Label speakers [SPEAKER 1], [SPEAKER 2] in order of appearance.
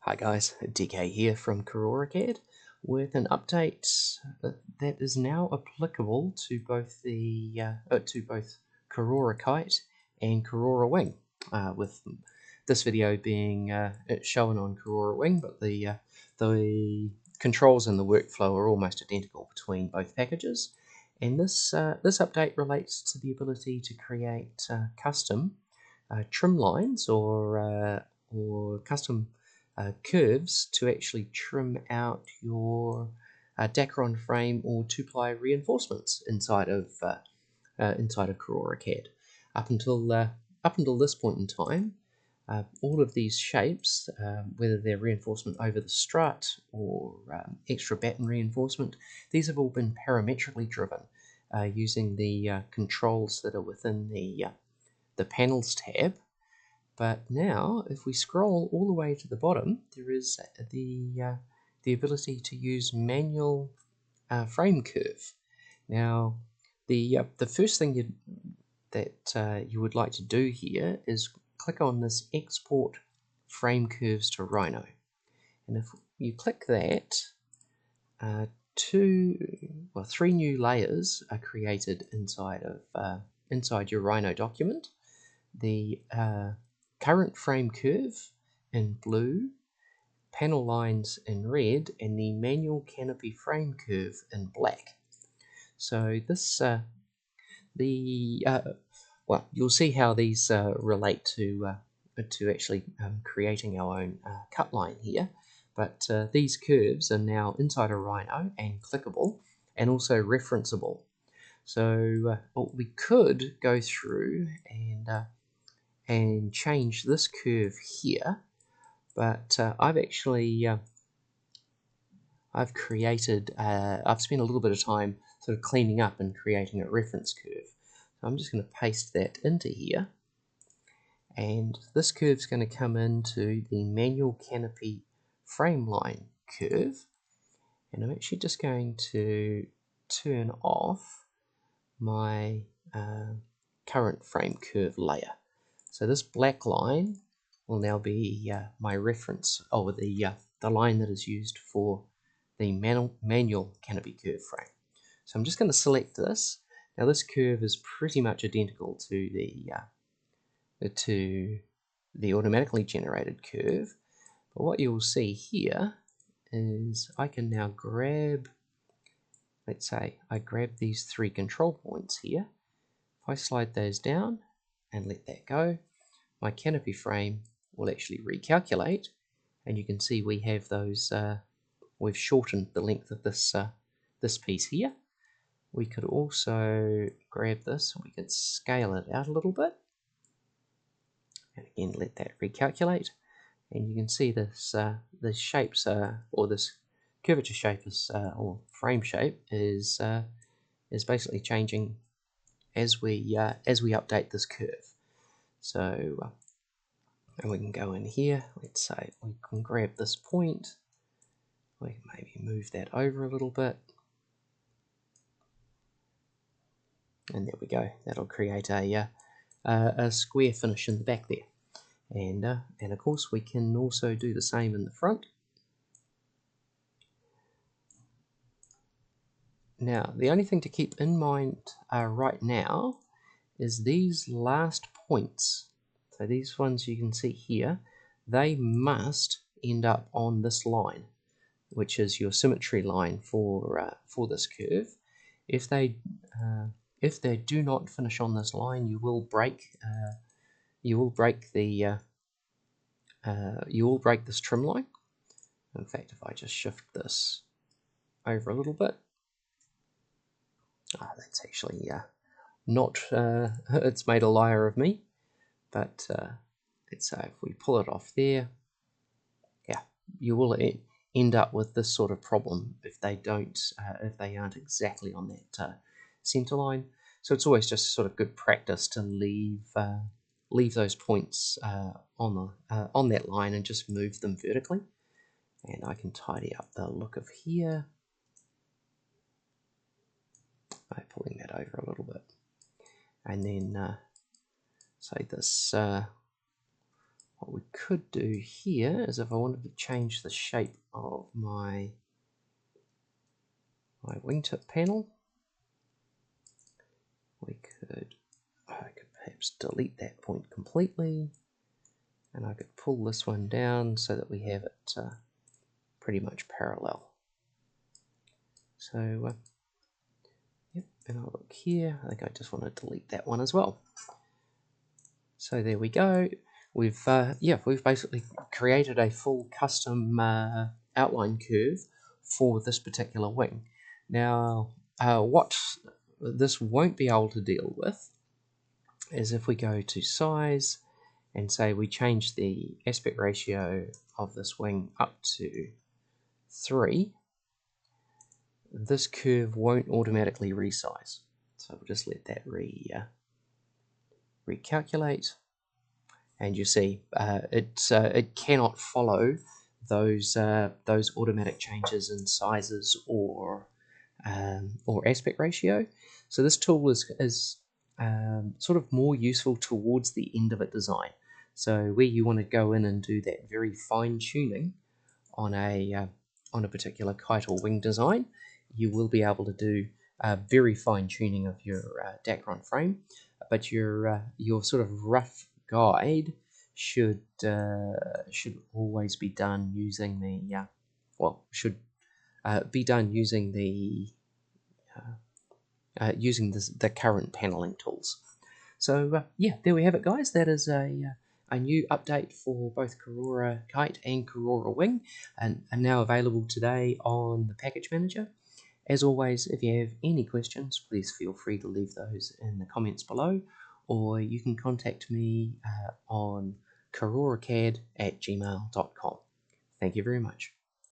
[SPEAKER 1] Hi guys, DK here from KaroroCAD with an update that is now applicable to both both KaroroKITE and KaroroWING. With this video being shown on KaroroWING, but the controls and the workflow are almost identical between both packages. And this update relates to the ability to create custom trim lines or custom curves to actually trim out your Dacron Frame or 2-ply reinforcements inside of KaroroCAD. Up until this point in time, all of these shapes, whether they're reinforcement over the strut or extra batten reinforcement, these have all been parametrically driven using the controls that are within the Panels tab. But now, if we scroll all the way to the bottom, there is the ability to use manual frame curve. Now, the first thing you would like to do here is click on this Export Frame Curves to Rhino, and if you click that, three new layers are created inside your Rhino document. The current frame curve in blue, panel lines in red, and the manual canopy frame curve in black. So this, you'll see how these relate to actually creating our own cut line here. But these curves are now inside a Rhino and clickable, and also referenceable. So we could go through and change this curve here, but I've spent a little bit of time sort of cleaning up and creating a reference curve. So I'm just going to paste that into here, and this curve is going to come into the manual canopy frame line curve, and I'm actually just going to turn off my current frame curve layer. So this black line will now be my reference over the line that is used for the manual canopy curve frame. So I'm just going to select this. Now this curve is pretty much identical to the automatically generated curve, but what you'll see here is I can now grab, let's say I grab these three control points here. If I slide those down and let that go, my canopy frame will actually recalculate, and you can see we have those, we've shortened the length of this piece here. We could also grab this, we could scale it out a little bit, and again let that recalculate, and you can see this shapes, or this curvature shape is, or frame shape is basically changing as we update this curve. So and we can go in here, let's say we can grab this point, we can maybe move that over a little bit, and there we go. That'll create a square finish in the back there. And of course we can also do the same in the front. Now the only thing to keep in mind right now is these last points. So these ones you can see here, they must end up on this line, which is your symmetry line for this curve. If they do not finish on this line, you will break this trim line. In fact, if I just shift this over a little bit, that's actually not. It's made a liar of me. But let's say if we pull it off there, yeah, you will end up with this sort of problem if they aren't exactly on that center line. So it's always just sort of good practice to leave those points on that line and just move them vertically. And I can tidy up the look of here by pulling that over a little bit, and then say this What we could do here is if I wanted to change the shape of my wingtip panel, I could perhaps delete that point completely, and I could pull this one down so that we have it pretty much parallel. So, yep, and I'll look here. I think I just want to delete that one as well. So there we go. We've basically created a full custom outline curve for this particular wing. Now, what this won't be able to deal with is if we go to size and say we change the aspect ratio of this wing up to 3, this curve won't automatically resize. So we'll just let that recalculate, and you see it cannot follow those automatic changes in sizes or aspect ratio. So this tool is sort of more useful towards the end of a design. So where you want to go in and do that very fine tuning on a particular kite or wing design, you will be able to do very fine tuning of your Dacron frame, but your sort of rough guide should always be done using the using the current paneling tools. So yeah, there we have it, guys. That is a new update for both KaroroKITE and KaroroWING, and are now available today on the package manager. As always, if you have any questions, please feel free to leave those in the comments below, or you can contact me on KaroroCAD@gmail.com. Thank you very much.